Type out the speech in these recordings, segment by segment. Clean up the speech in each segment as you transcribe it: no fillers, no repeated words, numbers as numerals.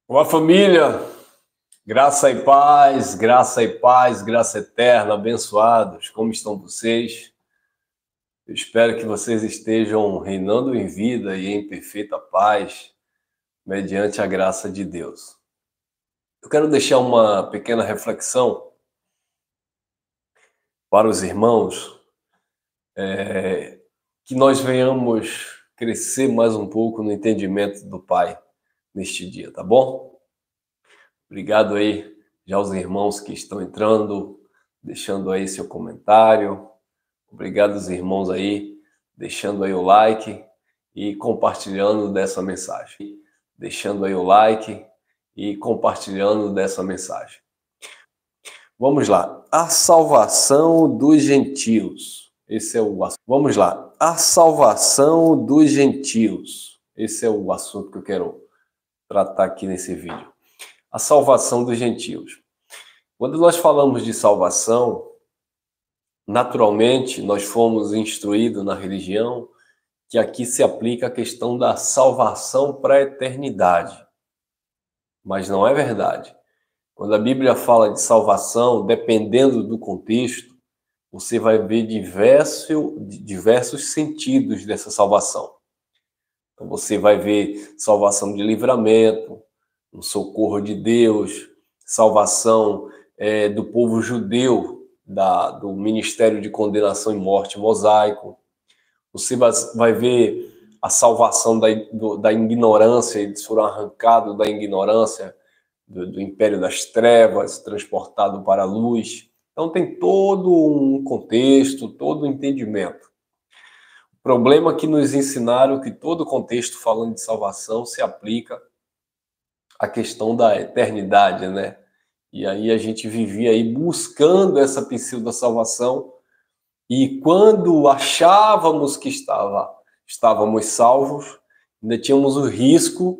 Olá, família! Graça e paz, graça e paz, graça eterna, abençoados. Como estão vocês? Eu espero que vocês estejam reinando em vida e em perfeita paz, mediante a graça de Deus. Eu quero deixar uma pequena reflexão para os irmãos, que nós venhamos crescer mais um pouco no entendimento do Pai neste dia, tá bom? Obrigado aí já aos irmãos que estão entrando, deixando aí seu comentário. Obrigado aos irmãos aí, deixando aí o like e compartilhando dessa mensagem. Deixando aí o like e compartilhando dessa mensagem. Vamos lá. A salvação dos gentios. Esse é o assunto. Vamos lá. A salvação dos gentios. Esse é o assunto que eu quero tratar aqui nesse vídeo. A salvação dos gentios. Quando nós falamos de salvação, naturalmente nós fomos instruídos na religião que aqui se aplica a questão da salvação para a eternidade. Mas não é verdade. Quando a Bíblia fala de salvação, dependendo do contexto, você vai ver diversos sentidos dessa salvação. Então você vai ver salvação de livramento, um socorro de Deus, salvação do povo judeu, do ministério de condenação e morte mosaico. Você vai ver a salvação da ignorância, eles foram arrancados da ignorância, do império das trevas, transportado para a luz. Então tem todo um contexto, todo um entendimento. O problema é que nos ensinaram que todo contexto falando de salvação se aplica à questão da eternidade, né? E aí a gente vivia aí buscando essa pseudo-salvação, e quando achávamos que estávamos salvos, ainda tínhamos o risco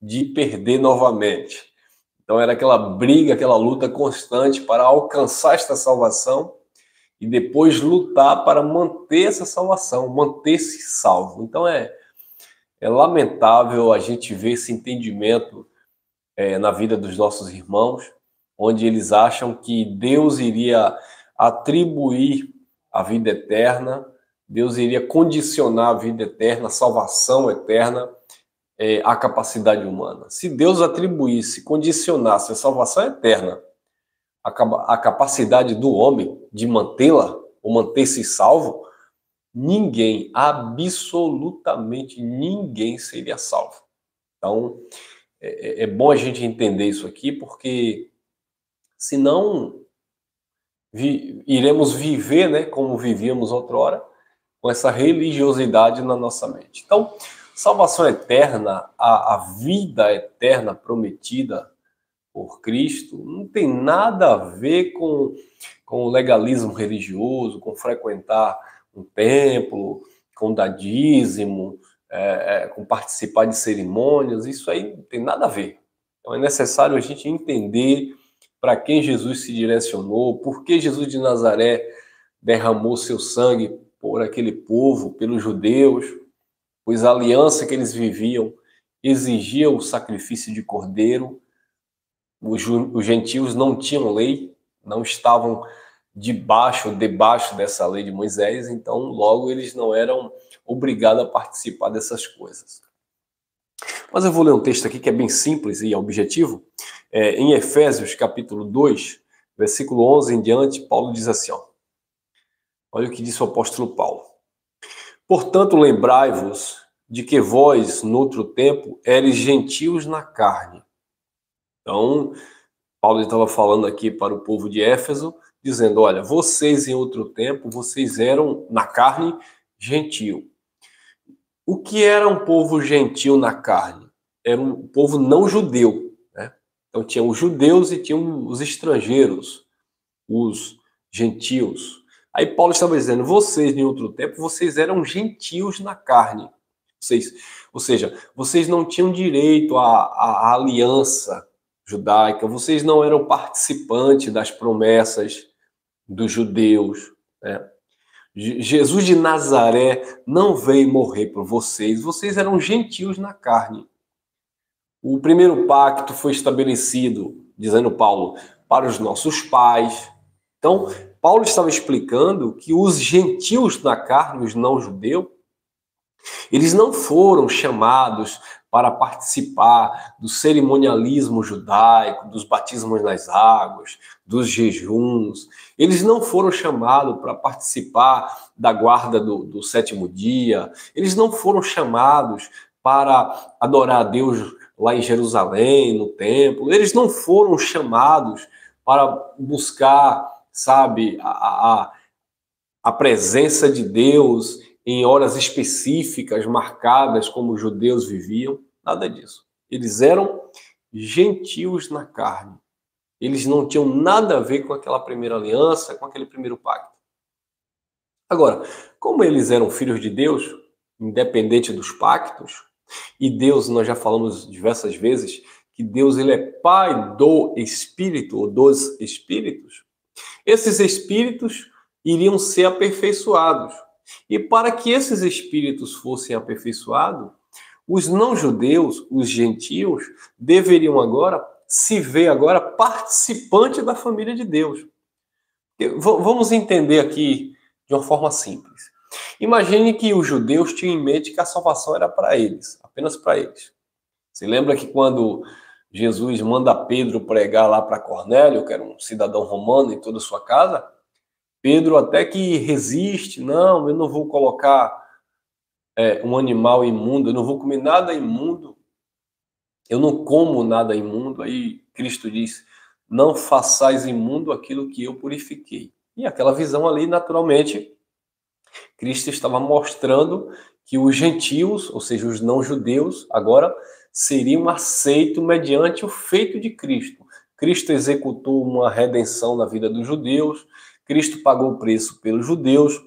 de perder novamente. Então era aquela briga, aquela luta constante para alcançar esta salvação e depois lutar para manter essa salvação, manter-se salvo. Então é lamentável a gente ver esse entendimento na vida dos nossos irmãos, onde eles acham que Deus iria atribuir a vida eterna, Deus iria condicionar a vida eterna, a salvação eterna, à capacidade humana. Se Deus atribuísse, condicionasse a salvação eterna à capacidade do homem de mantê-la, ou manter-se salvo, ninguém, absolutamente ninguém seria salvo. Então, é bom a gente entender isso aqui, porque senão iremos viver, né, como vivíamos outrora, com essa religiosidade na nossa mente. Então, salvação eterna, a vida eterna prometida por Cristo, não tem nada a ver com o legalismo religioso, com frequentar um templo, com dar dízimo, com participar de cerimônias. Isso aí não tem nada a ver. Então é necessário a gente entender para quem Jesus se direcionou, por que Jesus de Nazaré derramou seu sangue por aquele povo, pelos judeus, pois a aliança que eles viviam exigia o sacrifício de cordeiro. Os gentios não tinham lei, não estavam debaixo dessa lei de Moisés, então logo eles não eram obrigados a participar dessas coisas. Mas eu vou ler um texto aqui que é bem simples e objetivo. Em Efésios, capítulo 2, versículo 11 em diante, Paulo diz assim, ó, olha o que disse o apóstolo Paulo. Portanto, lembrai-vos de que vós, noutro tempo, eres gentios na carne. Então, Paulo estava falando aqui para o povo de Éfeso, dizendo, olha, vocês em outro tempo, vocês eram na carne gentio. O que era um povo gentil na carne? Era um povo não judeu, né? Então tinha os judeus e tinham os estrangeiros, os gentios. Aí Paulo estava dizendo, vocês em outro tempo, vocês eram gentios na carne. Ou seja, vocês não tinham direito à aliança judaica, vocês não eram participantes das promessas dos judeus, né? Jesus de Nazaré não veio morrer por vocês, vocês eram gentios na carne. O primeiro pacto foi estabelecido, dizendo Paulo, para os nossos pais. Então, Paulo estava explicando que os gentios na carne, os não-judeus, eles não foram chamados para participar do cerimonialismo judaico, dos batismos nas águas, dos jejuns. Eles não foram chamados para participar da guarda do sétimo dia. Eles não foram chamados para adorar a Deus lá em Jerusalém, no templo. Eles não foram chamados para buscar, sabe, a presença de Deus em horas específicas, marcadas como os judeus viviam. Nada disso. Eles eram gentios na carne. Eles não tinham nada a ver com aquela primeira aliança, com aquele primeiro pacto. Agora, como eles eram filhos de Deus, independente dos pactos, e Deus, nós já falamos diversas vezes, que Deus ele é pai do Espírito, ou dos Espíritos, esses Espíritos iriam ser aperfeiçoados. E para que esses Espíritos fossem aperfeiçoados, os não-judeus, os gentios, deveriam agora se ver agora participante da família de Deus. Vamos entender aqui de uma forma simples. Imagine que os judeus tinham em mente que a salvação era para eles, apenas para eles. Você lembra que quando Jesus manda Pedro pregar lá para Cornélio, que era um cidadão romano, em toda a sua casa, Pedro até que resiste, não, eu não vou colocar um animal imundo, eu não vou comer nada imundo, eu não como nada imundo. Aí Cristo diz, não façais imundo aquilo que eu purifiquei. E aquela visão ali, naturalmente, Cristo estava mostrando que os gentios, ou seja, os não-judeus, agora seriam aceitos mediante o feito de Cristo. Cristo executou uma redenção na vida dos judeus, Cristo pagou o preço pelos judeus,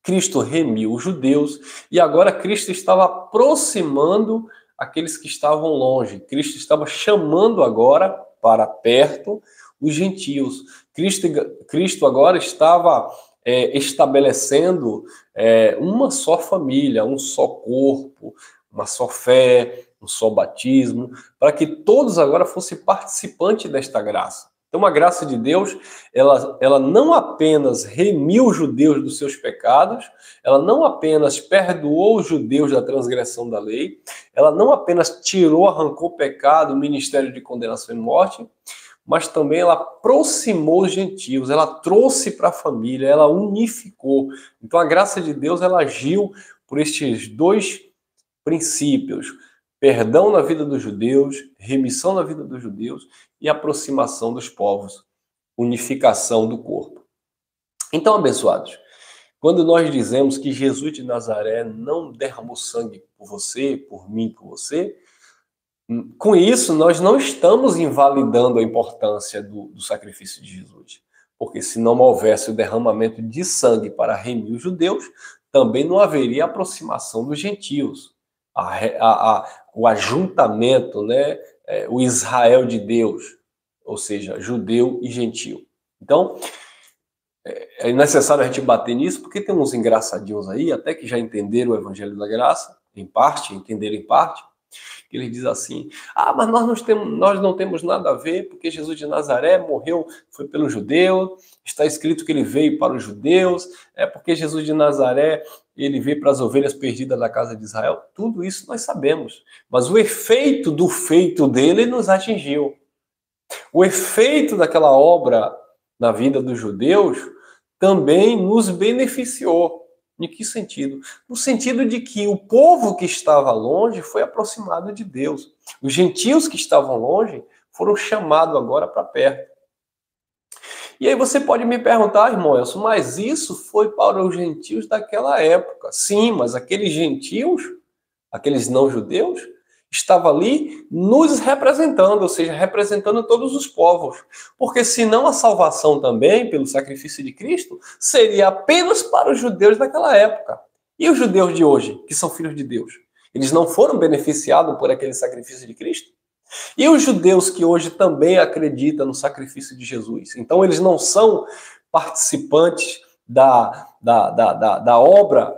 Cristo remiu os judeus, e agora Cristo estava aproximando aqueles que estavam longe. Cristo estava chamando agora para perto os gentios. Cristo agora estava estabelecendo uma só família, um só corpo, uma só fé, um só batismo, para que todos agora fossem participantes desta graça. Então, a graça de Deus, ela não apenas remiu os judeus dos seus pecados, ela não apenas perdoou os judeus da transgressão da lei, ela não apenas tirou, arrancou o pecado, o ministério de condenação e morte, mas também ela aproximou os gentios, ela trouxe para a família, ela unificou. Então, a graça de Deus, ela agiu por estes dois princípios: perdão na vida dos judeus, remissão na vida dos judeus e aproximação dos povos, unificação do corpo. Então, abençoados, quando nós dizemos que Jesus de Nazaré não derramou sangue por você, por mim, por você, com isso nós não estamos invalidando a importância do sacrifício de Jesus. Porque se não houvesse o derramamento de sangue para remir os judeus, também não haveria aproximação dos gentios. O ajuntamento, né, o Israel de Deus, ou seja, judeu e gentil. Então, é necessário a gente bater nisso, porque tem uns engraçadinhos aí, até que já entenderam o Evangelho da Graça, em parte, entenderam em parte, que ele diz assim, mas nós não temos nada a ver, porque Jesus de Nazaré morreu, foi pelo judeu, está escrito que ele veio para os judeus, porque Jesus de Nazaré, ele veio para as ovelhas perdidas da casa de Israel. Tudo isso nós sabemos, mas o efeito do feito dele nos atingiu. O efeito daquela obra na vida dos judeus também nos beneficiou. Em que sentido? No sentido de que o povo que estava longe foi aproximado de Deus. Os gentios que estavam longe foram chamados agora para perto. E aí você pode me perguntar, irmão Elson, mas isso foi para os gentios daquela época. Sim, mas aqueles gentios, aqueles não-judeus, estavam ali nos representando, ou seja, representando todos os povos. Porque senão a salvação também, pelo sacrifício de Cristo, seria apenas para os judeus daquela época. E os judeus de hoje, que são filhos de Deus? Eles não foram beneficiados por aquele sacrifício de Cristo? E os judeus que hoje também acreditam no sacrifício de Jesus? Então eles não são participantes da obra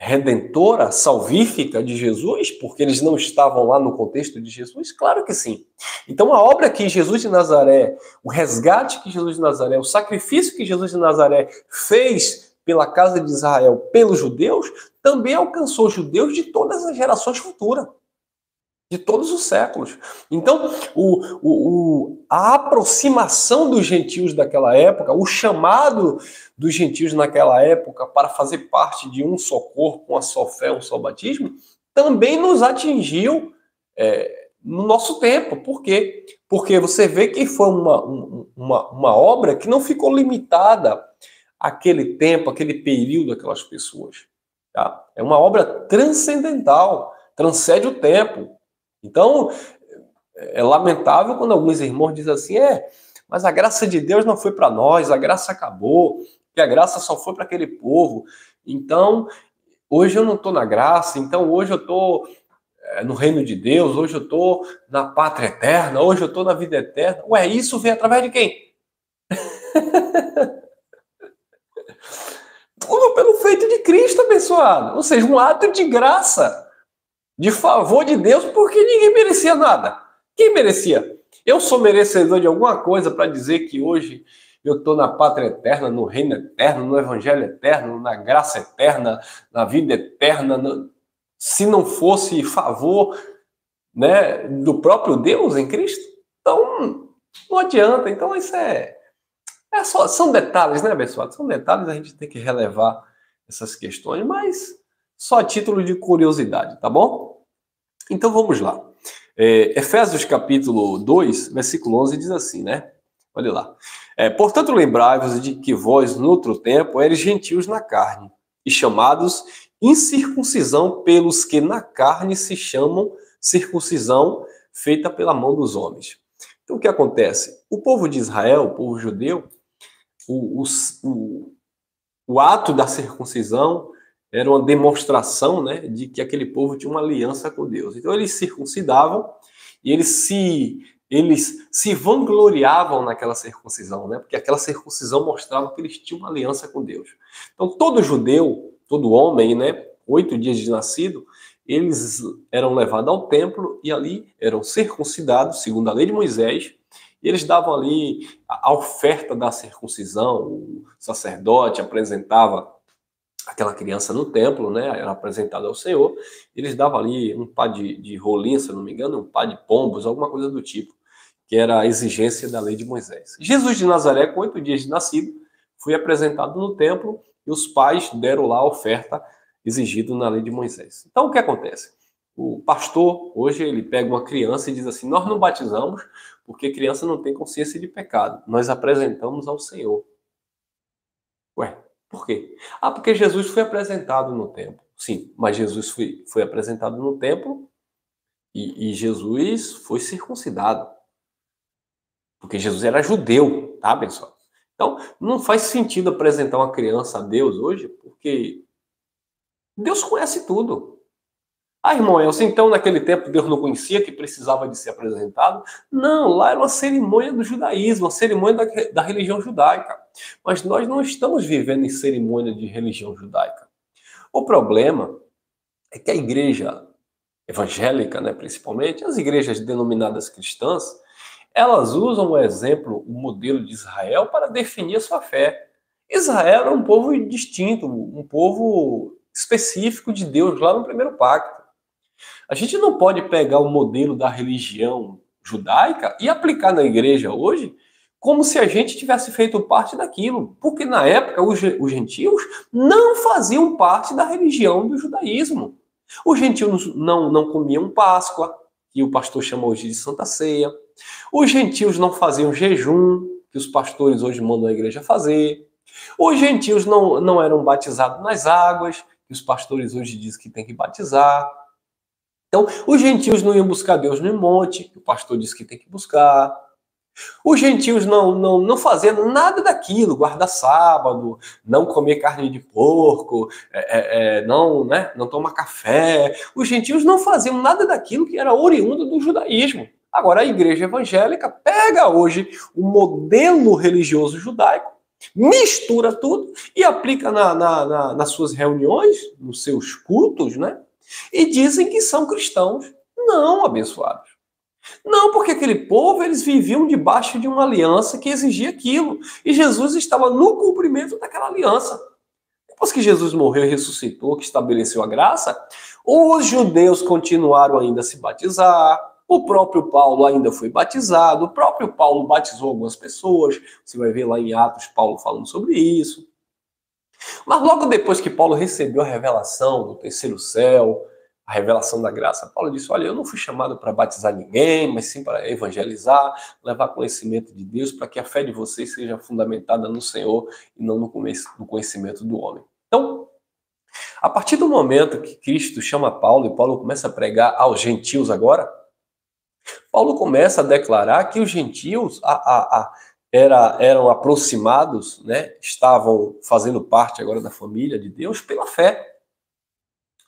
redentora, salvífica de Jesus, porque eles não estavam lá no contexto de Jesus? Claro que sim. Então a obra que Jesus de Nazaré, o resgate que Jesus de Nazaré, o sacrifício que Jesus de Nazaré fez pela casa de Israel, pelos judeus, também alcançou os judeus de todas as gerações futuras, de todos os séculos. Então, a aproximação dos gentios daquela época, o chamado dos gentios naquela época para fazer parte de um só corpo, uma só fé, um só batismo, também nos atingiu no nosso tempo. Por quê? Porque você vê que foi uma obra que não ficou limitada àquele tempo, àquele período daquelas pessoas. Tá? É uma obra transcendental, transcende o tempo. Então, é lamentável quando alguns irmãos dizem assim, mas a graça de Deus não foi para nós, a graça acabou, que a graça só foi para aquele povo. Então, hoje eu não estou na graça, então hoje eu estou no reino de Deus, hoje eu estou na pátria eterna, hoje eu estou na vida eterna. Ué, isso vem através de quem? Tudo pelo feito de Cristo, abençoado. Ou seja, um ato de graça, de favor de Deus, porque ninguém merecia nada. Quem merecia? Eu sou merecedor de alguma coisa para dizer que hoje eu estou na pátria eterna, no reino eterno, no evangelho eterno, na graça eterna, na vida eterna. Se não fosse favor, né, do próprio Deus em Cristo, então não adianta. Então isso são detalhes, né, abençoado? São detalhes, a gente tem que relevar essas questões, mas só a título de curiosidade, tá bom? Então vamos lá. Efésios capítulo 2, versículo 11 diz assim, né? Olha lá. Portanto, lembrai-vos de que vós, no outro tempo, eres gentios na carne, e chamados incircuncisão pelos que na carne se chamam circuncisão feita pela mão dos homens. Então, o que acontece? O povo de Israel, o povo judeu, o ato da circuncisão era uma demonstração, né, de que aquele povo tinha uma aliança com Deus. Então eles circuncidavam e eles se vangloriavam naquela circuncisão, né, porque aquela circuncisão mostrava que eles tinham uma aliança com Deus. Então todo judeu, todo homem, né, 8 dias de nascido, eles eram levados ao templo e ali eram circuncidados, segundo a lei de Moisés, e eles davam ali a oferta da circuncisão, o sacerdote apresentava aquela criança no templo, né, era apresentada ao Senhor, eles davam ali um par de rolinha, se não me engano, um par de pombos, alguma coisa do tipo, que era a exigência da lei de Moisés. Jesus de Nazaré, com 8 dias de nascido, foi apresentado no templo e os pais deram lá a oferta exigida na lei de Moisés. Então, o que acontece? O pastor, hoje, ele pega uma criança e diz assim, nós não batizamos porque criança não tem consciência de pecado, nós apresentamos ao Senhor. Ué, por quê? Porque Jesus foi apresentado no templo. Sim, mas Jesus foi apresentado no templo e Jesus foi circuncidado. Porque Jesus era judeu, tá, pessoal? Então, não faz sentido apresentar uma criança a Deus hoje, porque Deus conhece tudo. Irmão Elcio, então naquele tempo Deus não conhecia que precisava de ser apresentado? Não, lá era uma cerimônia do judaísmo, uma cerimônia da religião judaica. Mas nós não estamos vivendo em cerimônia de religião judaica. O problema é que a igreja evangélica, né, principalmente, as igrejas denominadas cristãs, elas usam o exemplo, o modelo de Israel para definir a sua fé. Israel era um povo distinto, um povo específico de Deus lá no primeiro pacto. A gente não pode pegar o modelo da religião judaica e aplicar na igreja hoje como se a gente tivesse feito parte daquilo. Porque na época os gentios não faziam parte da religião do judaísmo. Os gentios não comiam Páscoa, que o pastor chama hoje de Santa Ceia. Os gentios não faziam jejum, que os pastores hoje mandam a igreja fazer. Os gentios não eram batizados nas águas, que os pastores hoje dizem que tem que batizar. Então, os gentios não iam buscar Deus no monte, que o pastor diz que tem que buscar. Os gentios não faziam nada daquilo, guardar sábado, não comer carne de porco, não tomar café. Os gentios não faziam nada daquilo que era oriundo do judaísmo. Agora, a igreja evangélica pega hoje o modelo religioso judaico mistura tudo e aplica nas suas reuniões, nos seus cultos, né? E dizem que são cristãos. Não, abençoados. Não, porque aquele povo, eles viviam debaixo de uma aliança que exigia aquilo. E Jesus estava no cumprimento daquela aliança. Depois que Jesus morreu e ressuscitou, que estabeleceu a graça, os judeus continuaram ainda a se batizar, o próprio Paulo ainda foi batizado, o próprio Paulo batizou algumas pessoas, você vai ver lá em Atos Paulo falando sobre isso. Mas logo depois que Paulo recebeu a revelação do terceiro céu, a revelação da graça, Paulo disse, olha, eu não fui chamado para batizar ninguém, mas sim para evangelizar, levar conhecimento de Deus, para que a fé de vocês seja fundamentada no Senhor e não no conhecimento do homem. Então, a partir do momento que Cristo chama Paulo e Paulo começa a pregar aos gentios agora, Paulo começa a declarar que os gentios eram aproximados, né, estavam fazendo parte agora da família de Deus pela fé.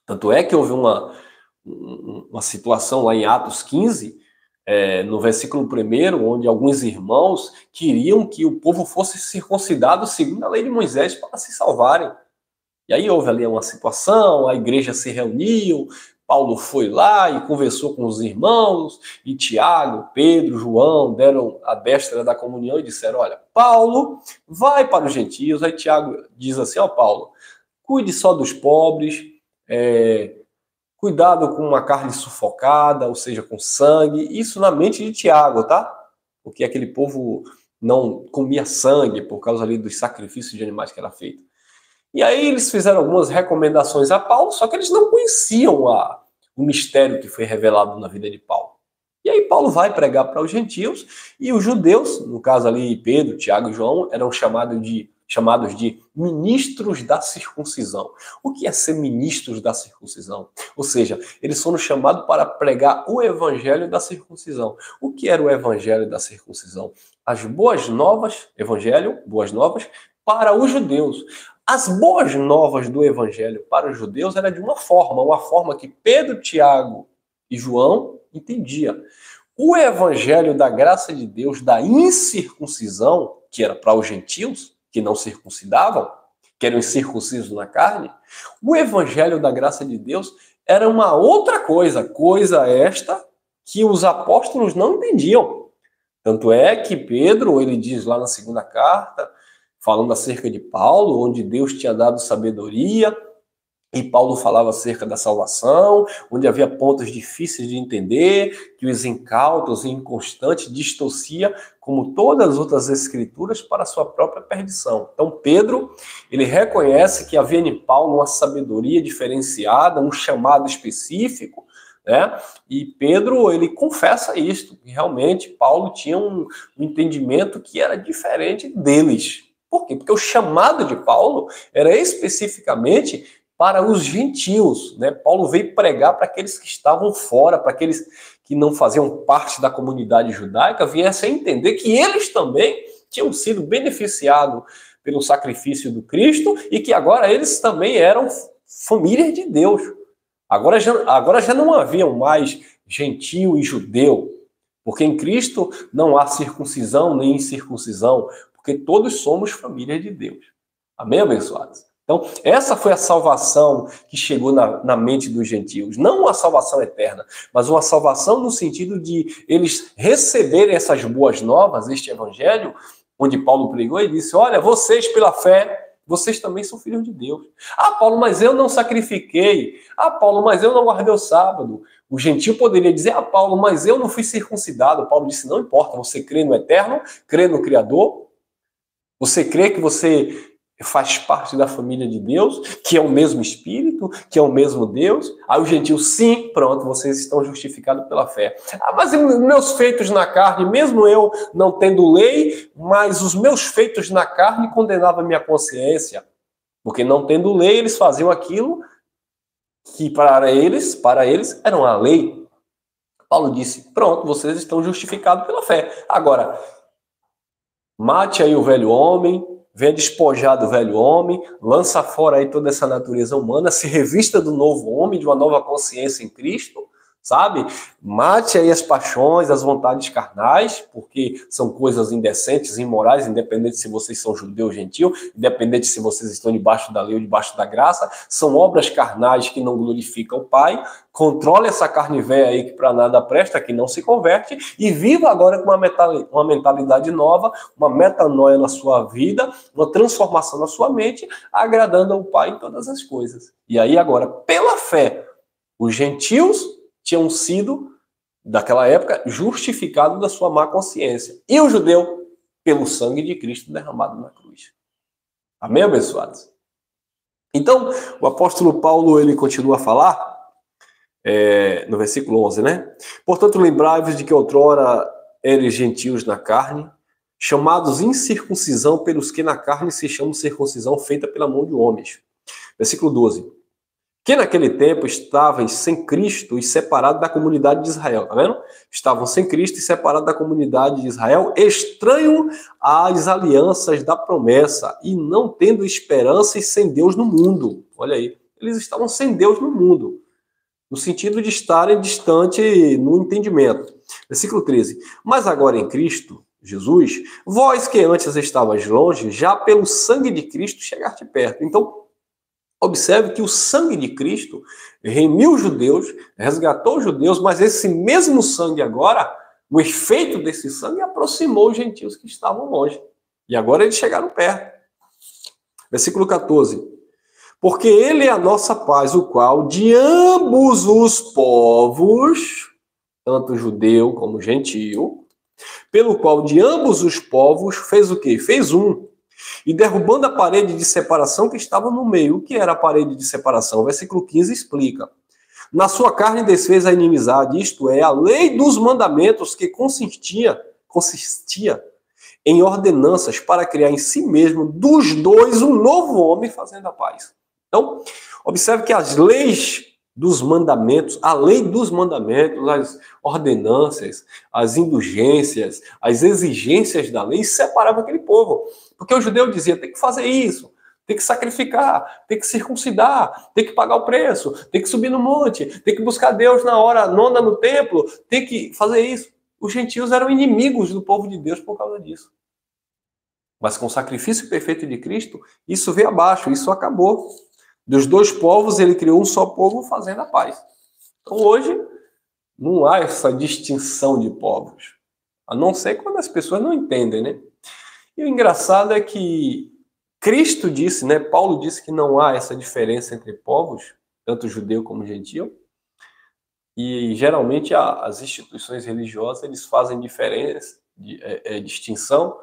Tanto é que houve uma situação lá em Atos 15, no versículo 1, onde alguns irmãos queriam que o povo fosse circuncidado segundo a lei de Moisés para se salvarem. E aí houve ali uma situação, a igreja se reuniu, Paulo foi lá e conversou com os irmãos, e Tiago, Pedro, João deram a destra da comunhão e disseram, olha, Paulo vai para os gentios. Aí Tiago diz assim, ó Paulo, cuide só dos pobres, cuidado com uma carne sufocada, ou seja, com sangue, isso na mente de Tiago, tá? Porque aquele povo não comia sangue por causa ali dos sacrifícios de animais que era feito. E aí eles fizeram algumas recomendações a Paulo, só que eles não conheciam o mistério que foi revelado na vida de Paulo. E aí Paulo vai pregar para os gentios, e os judeus, no caso ali Pedro, Tiago e João, eram chamados de ministros da circuncisão. O que é ser ministros da circuncisão? Ou seja, eles foram chamados para pregar o evangelho da circuncisão. O que era o evangelho da circuncisão? As boas novas, evangelho, boas novas, para os judeus. As boas novas do evangelho para os judeus era de uma forma que Pedro, Tiago e João entendiam. O evangelho da graça de Deus, da incircuncisão, que era para os gentios, que não circuncidavam, que eram incircuncisos na carne, o evangelho da graça de Deus era uma outra coisa esta que os apóstolos não entendiam. Tanto é que Pedro, ele diz lá na segunda carta, falando acerca de Paulo, onde Deus tinha dado sabedoria, e Paulo falava acerca da salvação, onde havia pontos difíceis de entender, que os incautos e inconstantes distorcia, como todas as outras escrituras, para a sua própria perdição. Então Pedro, ele reconhece que havia em Paulo uma sabedoria diferenciada, um chamado específico, né? E Pedro, ele confessa isto, que realmente Paulo tinha um entendimento que era diferente deles. Por quê? Porque o chamado de Paulo era especificamente para os gentios, né? Paulo veio pregar para aqueles que estavam fora, para aqueles que não faziam parte da comunidade judaica, viessem a entender que eles também tinham sido beneficiados pelo sacrifício do Cristo e que agora eles também eram família de Deus. Agora já não haviam mais gentio e judeu, porque em Cristo não há circuncisão nem incircuncisão, porque todos somos família de Deus. Amém, abençoados? Então, essa foi a salvação que chegou na mente dos gentios. Não uma salvação eterna, mas uma salvação no sentido de eles receberem essas boas novas, este evangelho, onde Paulo pregou e disse, olha, vocês pela fé, vocês também são filhos de Deus. Ah, Paulo, mas eu não sacrifiquei. Ah, Paulo, mas eu não guardei o sábado. O gentio poderia dizer, ah, Paulo, mas eu não fui circuncidado. Paulo disse, não importa, você crê no eterno, crê no Criador, você crê que você faz parte da família de Deus, que é o mesmo Espírito, que é o mesmo Deus. Aí o gentio, sim, pronto, vocês estão justificados pela fé. Ah, mas meus feitos na carne, mesmo eu não tendo lei, mas os meus feitos na carne condenavam a minha consciência. Porque não tendo lei, eles faziam aquilo que para eles era uma lei. Paulo disse, pronto, vocês estão justificados pela fé. Agora, mate aí o velho homem, venha despojar do velho homem, lança fora aí toda essa natureza humana, se revista do novo homem, de uma nova consciência em Cristo, sabe? Mate aí as paixões, as vontades carnais, porque são coisas indecentes, imorais, independente se vocês são judeu ou gentil, independente se vocês estão debaixo da lei ou debaixo da graça, são obras carnais que não glorificam o Pai. Controle essa carne velha aí que para nada presta, que não se converte, e viva agora com uma mentalidade nova, uma metanoia na sua vida, uma transformação na sua mente, agradando ao Pai em todas as coisas. E aí agora, pela fé, os gentios tinham sido, daquela época, justificados da sua má consciência. E o judeu, pelo sangue de Cristo derramado na cruz. Amém, abençoados? Então, o apóstolo Paulo, ele continua a falar, no versículo 11, né? Portanto, lembrai-vos de que outrora eres gentios na carne, chamados incircuncisão pelos que na carne se chamam circuncisão feita pela mão de homens. Versículo 12. Que naquele tempo estavam sem Cristo e separados da comunidade de Israel, tá vendo? Estavam sem Cristo e separados da comunidade de Israel, estranho às alianças da promessa e não tendo esperança e sem Deus no mundo. Olha aí, eles estavam sem Deus no mundo, no sentido de estarem distante no entendimento. Versículo 13. Mas agora em Cristo Jesus, vós que antes estavais longe, já pelo sangue de Cristo chegaste perto. Então, observe que o sangue de Cristo remiu os judeus, resgatou os judeus, mas esse mesmo sangue agora, o efeito desse sangue aproximou os gentios que estavam longe. E agora eles chegaram perto. Versículo 14. Porque ele é a nossa paz, o qual de ambos os povos, tanto judeu como gentio, pelo qual de ambos os povos fez o quê? Fez um. E derrubando a parede de separação que estava no meio. O que era a parede de separação? O versículo 15 explica. Na sua carne desfez a inimizade, isto é, a lei dos mandamentos que consistia em ordenanças para criar em si mesmo dos dois um novo homem fazendo a paz. Então, observe que as leis dos mandamentos, a lei dos mandamentos, as ordenanças, as indulgências, as exigências da lei separavam aquele povo. Porque o judeu dizia, tem que fazer isso, tem que sacrificar, tem que circuncidar, tem que pagar o preço, tem que subir no monte, tem que buscar Deus na hora nona no templo, tem que fazer isso. Os gentios eram inimigos do povo de Deus por causa disso. Mas com o sacrifício perfeito de Cristo, isso veio abaixo, isso acabou. Dos dois povos, ele criou um só povo fazendo a paz. Então hoje, não há essa distinção de povos. A não ser quando as pessoas não entendem, né? E o engraçado é que Cristo disse, né? Paulo disse que não há essa diferença entre povos, tanto judeu como gentio. E geralmente as instituições religiosas eles fazem diferença, distinção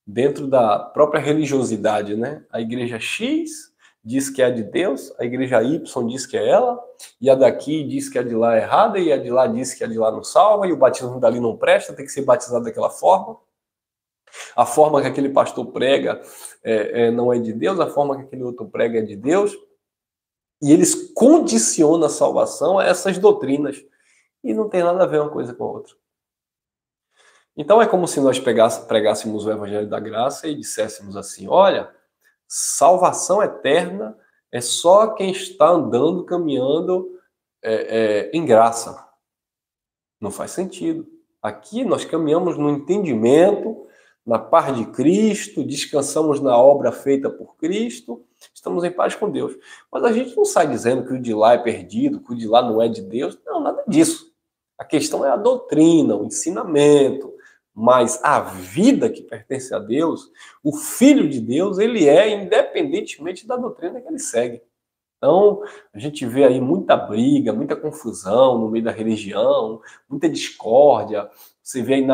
dentro da própria religiosidade, né? A igreja X diz que é a de Deus, a igreja Y diz que é ela, e a daqui diz que a de lá é errada, e a de lá diz que a de lá não salva, e o batismo dali não presta, tem que ser batizado daquela forma. A forma que aquele pastor prega não é de Deus, a forma que aquele outro prega é de Deus. E eles condicionam a salvação a essas doutrinas. E não tem nada a ver uma coisa com a outra. Então é como se nós pregássemos o Evangelho da Graça e disséssemos assim, olha, salvação eterna é só quem está andando, caminhando em graça. Não faz sentido. Aqui nós caminhamos no entendimento, na paz de Cristo, descansamos na obra feita por Cristo, estamos em paz com Deus. Mas a gente não sai dizendo que o de lá é perdido, que o de lá não é de Deus. Não, nada disso. A questão é a doutrina, o ensinamento. Mas a vida que pertence a Deus, o Filho de Deus, ele é independentemente da doutrina que ele segue. Então, a gente vê aí muita briga, muita confusão no meio da religião, muita discórdia. Você vê aí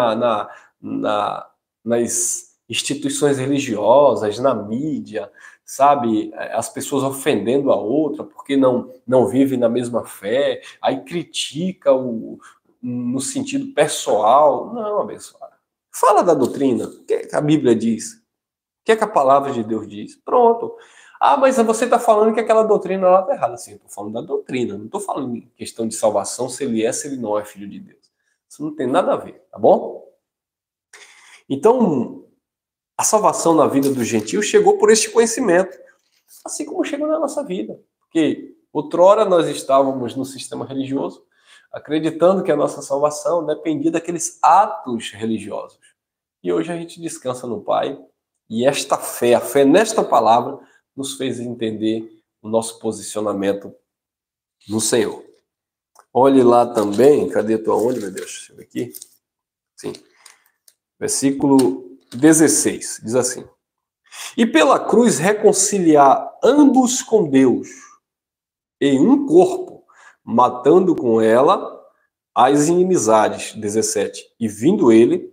nas instituições religiosas, na mídia, sabe? As pessoas ofendendo a outra porque não vivem na mesma fé, aí critica no sentido pessoal. Não, abençoado. Fala da doutrina. O que a Bíblia diz? O que a palavra de Deus diz? Pronto. Ah, mas você está falando que aquela doutrina lá está errada. Sim, eu estou falando da doutrina. Não estou falando em questão de salvação, se ele é, se ele não é filho de Deus. Isso não tem nada a ver, tá bom? Então, a salvação na vida dos gentios chegou por este conhecimento. Assim como chegou na nossa vida. Porque outrora nós estávamos no sistema religioso, acreditando que a nossa salvação dependia daqueles atos religiosos. E hoje a gente descansa no Pai, e esta fé, a fé nesta palavra, nos fez entender o nosso posicionamento no Senhor. Olhe lá também, cadê tua onde, meu Deus? Deixa eu ver aqui. Sim. Versículo 16, diz assim: e pela cruz reconciliar ambos com Deus em um corpo, matando com ela as inimizades. 17. E vindo ele,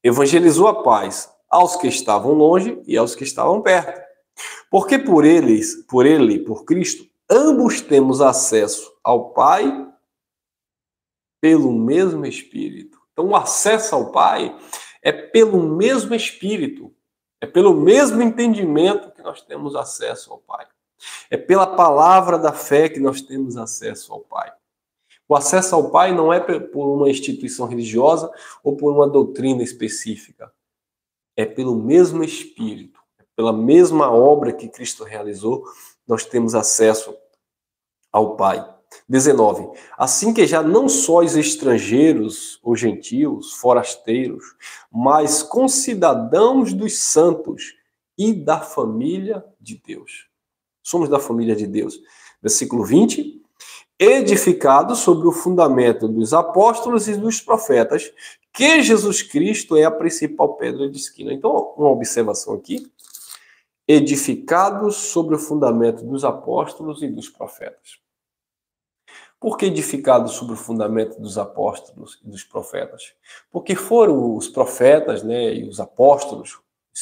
evangelizou a paz aos que estavam longe e aos que estavam perto. Porque por Cristo, ambos temos acesso ao Pai pelo mesmo Espírito. Então, o acesso ao Pai é pelo mesmo Espírito. É pelo mesmo entendimento que nós temos acesso ao Pai. É pela palavra da fé que nós temos acesso ao Pai. O acesso ao Pai não é por uma instituição religiosa ou por uma doutrina específica. É pelo mesmo Espírito, é pela mesma obra que Cristo realizou, nós temos acesso ao Pai. 19. Assim que já não sois estrangeiros ou gentios, forasteiros, mas concidadãos dos santos e da família de Deus. Somos da família de Deus. Versículo 20. Edificados sobre o fundamento dos apóstolos e dos profetas, que Jesus Cristo é a principal pedra de esquina. Então, uma observação aqui. Edificados sobre o fundamento dos apóstolos e dos profetas. Por que edificados sobre o fundamento dos apóstolos e dos profetas? Porque foram os profetas, e os apóstolos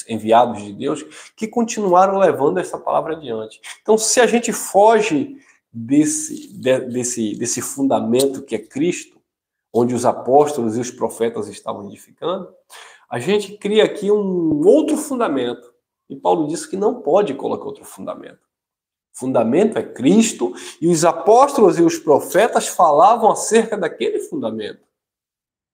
enviados de Deus que continuaram levando essa palavra adiante. Então, se a gente foge desse fundamento que é Cristo, onde os apóstolos e os profetas estavam edificando, a gente cria aqui um outro fundamento. E Paulo disse que não pode colocar outro fundamento. O fundamento é Cristo, e os apóstolos e os profetas falavam acerca daquele fundamento.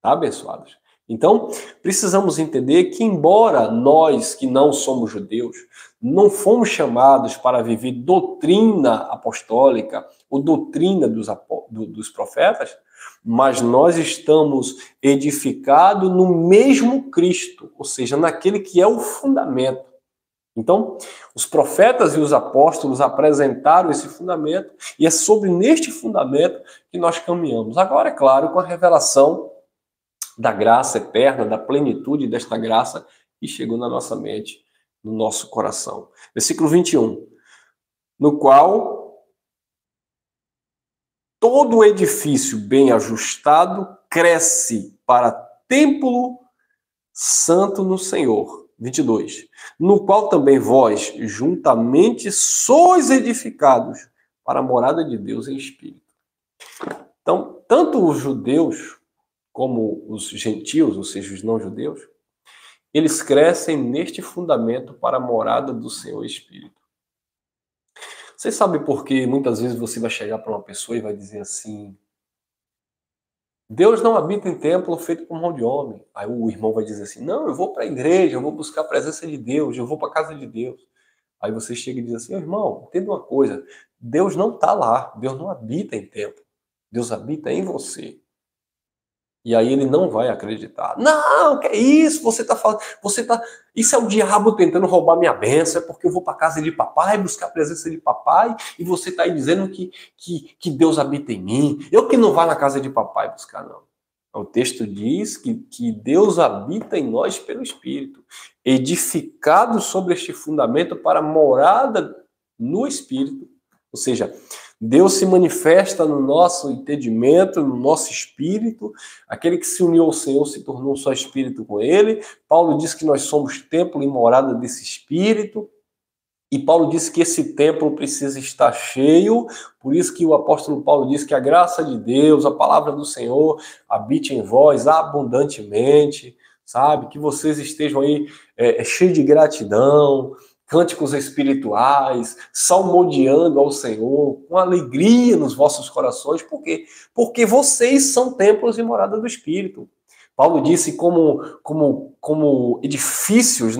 Tá, abençoados? Então, precisamos entender que, embora nós, que não somos judeus, não fomos chamados para viver doutrina apostólica ou doutrina dos profetas, mas nós estamos edificados no mesmo Cristo, ou seja, naquele que é o fundamento. Então, os profetas e os apóstolos apresentaram esse fundamento, e é sobre neste fundamento que nós caminhamos. Agora, é claro, com a revelação da graça eterna, da plenitude desta graça que chegou na nossa mente, no nosso coração. Versículo 21. No qual todo o edifício bem ajustado cresce para templo santo no Senhor. 22. No qual também vós, juntamente, sois edificados para a morada de Deus em espírito. Então, tanto os judeus como os gentios, ou seja, os não-judeus, eles crescem neste fundamento para a morada do Senhor Espírito. Você sabe por que muitas vezes você vai chegar para uma pessoa e vai dizer assim: Deus não habita em templo feito por mão de homem. Aí o irmão vai dizer assim: não, eu vou para a igreja, eu vou buscar a presença de Deus, eu vou para a casa de Deus. Aí você chega e diz assim: irmão, entenda uma coisa, Deus não está lá, Deus não habita em templo, Deus habita em você. E aí ele não vai acreditar. Não, que é isso? Você está falando, isso é o diabo tentando roubar minha bênção, é porque eu vou para a casa de papai buscar a presença de papai, e você está aí dizendo que Deus habita em mim. Eu que não vá na casa de papai buscar, não. O texto diz que Deus habita em nós pelo Espírito, edificado sobre este fundamento para morada no Espírito. Ou seja, Deus se manifesta no nosso entendimento, no nosso espírito. Aquele que se uniu ao Senhor se tornou só espírito com Ele. Paulo diz que nós somos templo e morada desse espírito. E Paulo diz que esse templo precisa estar cheio. Por isso que o apóstolo Paulo diz que a graça de Deus, a palavra do Senhor, habite em vós abundantemente. Sabe? Que vocês estejam aí cheios de gratidão, cânticos espirituais, salmodiando ao Senhor, com alegria nos vossos corações. Por quê? Porque vocês são templos e morada do Espírito. Paulo disse como edifícios,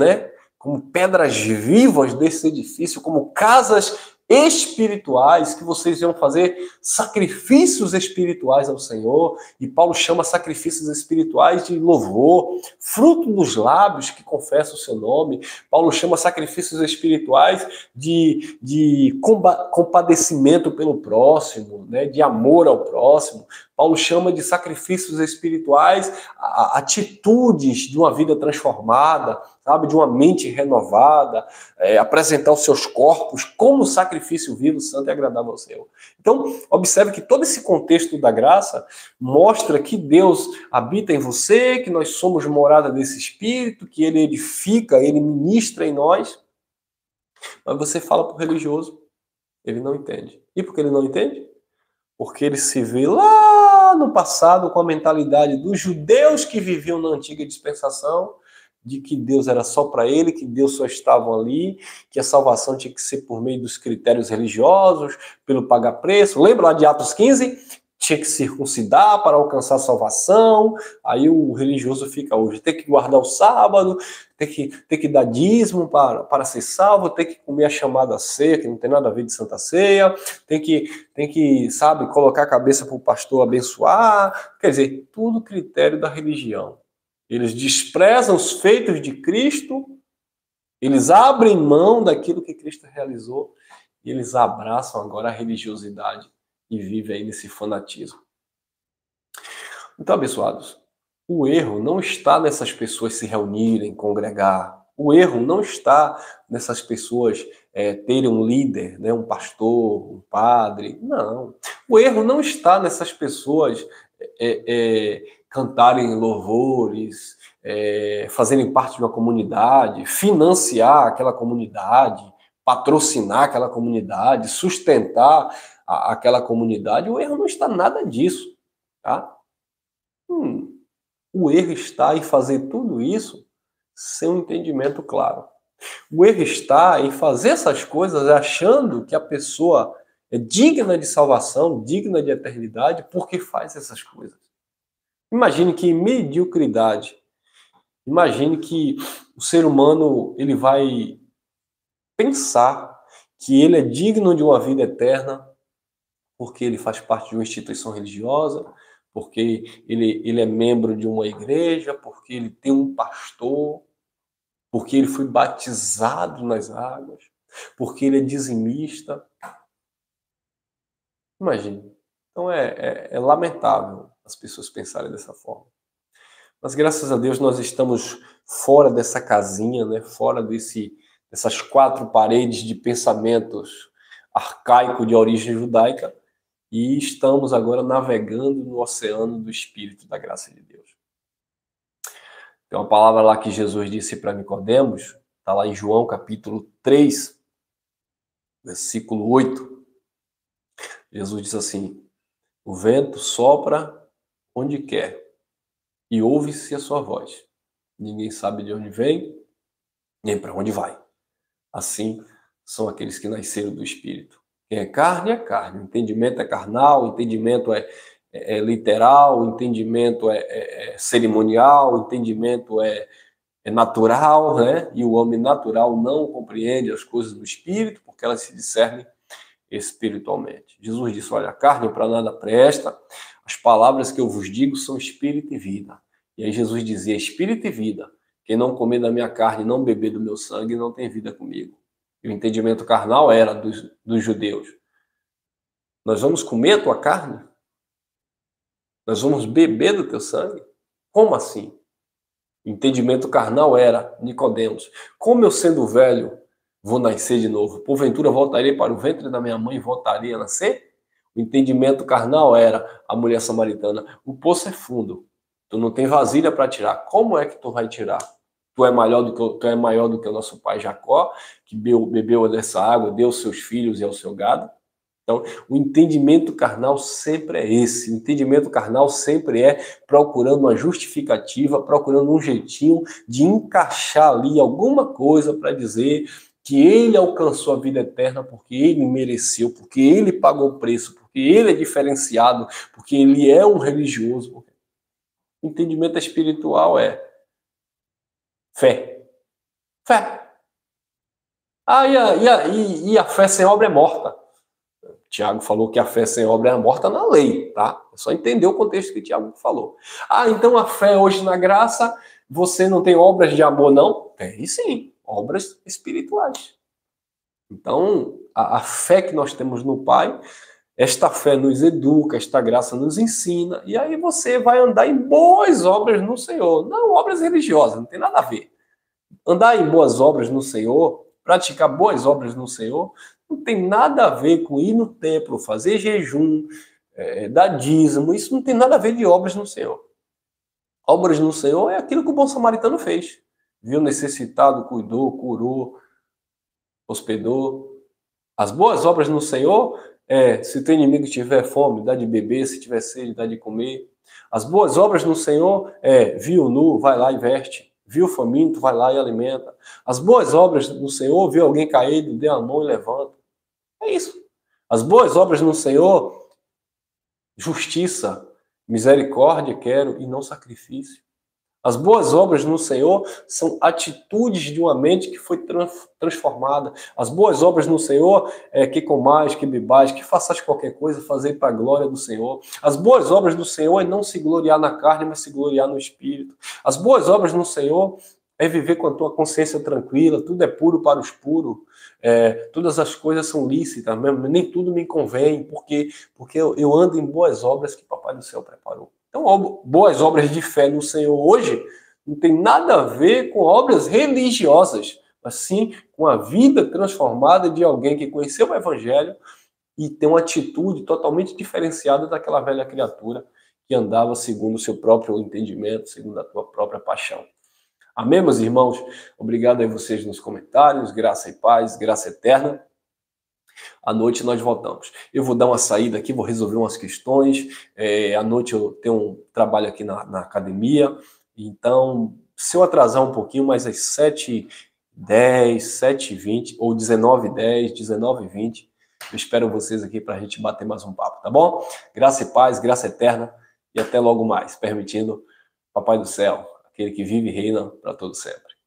como pedras vivas desse edifício, como casas espirituais, que vocês iam fazer sacrifícios espirituais ao Senhor, e Paulo chama sacrifícios espirituais de louvor, fruto dos lábios que confessam o seu nome. Paulo chama sacrifícios espirituais de compadecimento pelo próximo, né, de amor ao próximo. Paulo chama de sacrifícios espirituais atitudes de uma vida transformada, sabe, de uma mente renovada, apresentar os seus corpos como sacrifício vivo, santo e agradável ao Senhor. Então, observe que todo esse contexto da graça mostra que Deus habita em você, que nós somos morada desse Espírito, que Ele edifica, Ele ministra em nós. Mas você fala para o religioso, ele não entende. E por que ele não entende? Porque ele se vê lá no passado com a mentalidade dos judeus que viviam na antiga dispensação, de que Deus era só para ele, que Deus só estava ali, que a salvação tinha que ser por meio dos critérios religiosos, pelo pagar preço. Lembra lá de Atos 15? Tinha que circuncidar para alcançar a salvação. Aí o religioso fica hoje, tem que guardar o sábado, tem que dar dízimo para ser salvo, tem que comer a chamada ceia, que não tem nada a ver de Santa Ceia, tem que, sabe, colocar a cabeça para o pastor abençoar. Quer dizer, tudo critério da religião. Eles desprezam os feitos de Cristo, eles abrem mão daquilo que Cristo realizou e eles abraçam agora a religiosidade e vivem aí nesse fanatismo. Então, abençoados, o erro não está nessas pessoas se reunirem, congregar. O erro não está nessas pessoas terem um líder, né, um pastor, um padre. Não. O erro não está nessas pessoas cantarem louvores, fazerem parte de uma comunidade, financiar aquela comunidade, patrocinar aquela comunidade, sustentar aquela comunidade. O erro não está nada disso, tá? O erro está em fazer tudo isso sem um entendimento claro. O erro está em fazer essas coisas achando que a pessoa é digna de salvação, digna de eternidade, porque faz essas coisas. Imagine que mediocridade. Imagine que o ser humano ele vai pensar que ele é digno de uma vida eterna porque ele faz parte de uma instituição religiosa, porque ele é membro de uma igreja, porque ele tem um pastor, porque ele foi batizado nas águas, porque ele é dizimista. Imagine. Então é lamentável as pessoas pensarem dessa forma. Mas graças a Deus nós estamos fora dessa casinha, né? Fora dessas quatro paredes de pensamentos arcaico de origem judaica, e estamos agora navegando no oceano do Espírito da graça de Deus. Tem uma palavra lá que Jesus disse para Nicodemos, está lá em João capítulo 3, versículo 8. Jesus diz assim: o vento sopra onde quer e ouve-se a sua voz. Ninguém sabe de onde vem, nem para onde vai. Assim são aqueles que nasceram do Espírito. Quem é carne, o entendimento é carnal, o entendimento é literal, o entendimento é cerimonial, o entendimento é natural, né? E o homem natural não compreende as coisas do Espírito, porque elas se discernem espiritualmente. Jesus disse: olha, a carne para nada presta, as palavras que eu vos digo são espírito e vida. E aí Jesus dizia: espírito e vida. Quem não comer da minha carne e não beber do meu sangue não tem vida comigo. E o entendimento carnal era dos judeus. Nós vamos comer a tua carne? Nós vamos beber do teu sangue? Como assim? O entendimento carnal era: Nicodemos, como eu sendo velho vou nascer de novo? Porventura voltarei para o ventre da minha mãe e voltarei a nascer? O entendimento carnal era a mulher samaritana: o poço é fundo, tu não tem vasilha para tirar. Como é que tu vai tirar? Tu é maior do que o nosso pai Jacó, que bebeu dessa água, deu aos seus filhos e ao seu gado. Então, o entendimento carnal sempre é esse. O entendimento carnal sempre é procurando uma justificativa, procurando um jeitinho de encaixar ali alguma coisa para dizer que ele alcançou a vida eterna porque ele mereceu, porque ele pagou o preço, porque ele é diferenciado, porque ele é um religioso. O entendimento espiritual é fé. Fé. E a fé sem obra é morta. Tiago falou que a fé sem obra é morta na lei, tá? É só entender o contexto que Tiago falou. Então a fé hoje na graça, você não tem obras de amor, não? Tem sim, obras espirituais. Então, a fé que nós temos no Pai, esta fé nos educa, esta graça nos ensina, e aí você vai andar em boas obras no Senhor, não obras religiosas, não tem nada a ver. Andar em boas obras no Senhor, praticar boas obras no Senhor, não tem nada a ver com ir no templo, fazer jejum, dar dízimo, isso não tem nada a ver de obras no Senhor. Obras no Senhor é aquilo que o bom samaritano fez. Viu necessitado, cuidou, curou, hospedou. As boas obras no Senhor se teu inimigo tiver fome, dá de beber, se tiver sede, dá de comer. As boas obras no Senhor viu nu, vai lá e veste. Viu faminto, vai lá e alimenta. As boas obras no Senhor, viu alguém caído, dê a mão e levanta. É isso. As boas obras no Senhor, justiça, misericórdia quero e não sacrifício. As boas obras no Senhor são atitudes de uma mente que foi transformada. As boas obras no Senhor é que comais, que bebais, que faças qualquer coisa, fazer para a glória do Senhor. As boas obras do Senhor é não se gloriar na carne, mas se gloriar no Espírito. As boas obras no Senhor é viver com a tua consciência tranquila, tudo é puro para os puros. Todas as coisas são lícitas, nem tudo me convém, porque eu ando em boas obras que Papai do Céu preparou. Então, boas obras de fé no Senhor hoje não tem nada a ver com obras religiosas, mas sim com a vida transformada de alguém que conheceu o Evangelho e tem uma atitude totalmente diferenciada daquela velha criatura que andava segundo o seu próprio entendimento, segundo a tua própria paixão. Amém, meus irmãos? Obrigado a vocês nos comentários, graça e paz, graça eterna. À noite nós voltamos. Eu vou dar uma saída aqui, vou resolver umas questões. À noite eu tenho um trabalho aqui na academia. Então, se eu atrasar um pouquinho, mais às 7h10, 7h20 ou 19h10, 19h20, eu espero vocês aqui para a gente bater mais um papo, tá bom? Graça e paz, graça eterna e até logo mais, permitindo Papai do Céu, aquele que vive e reina para todo sempre.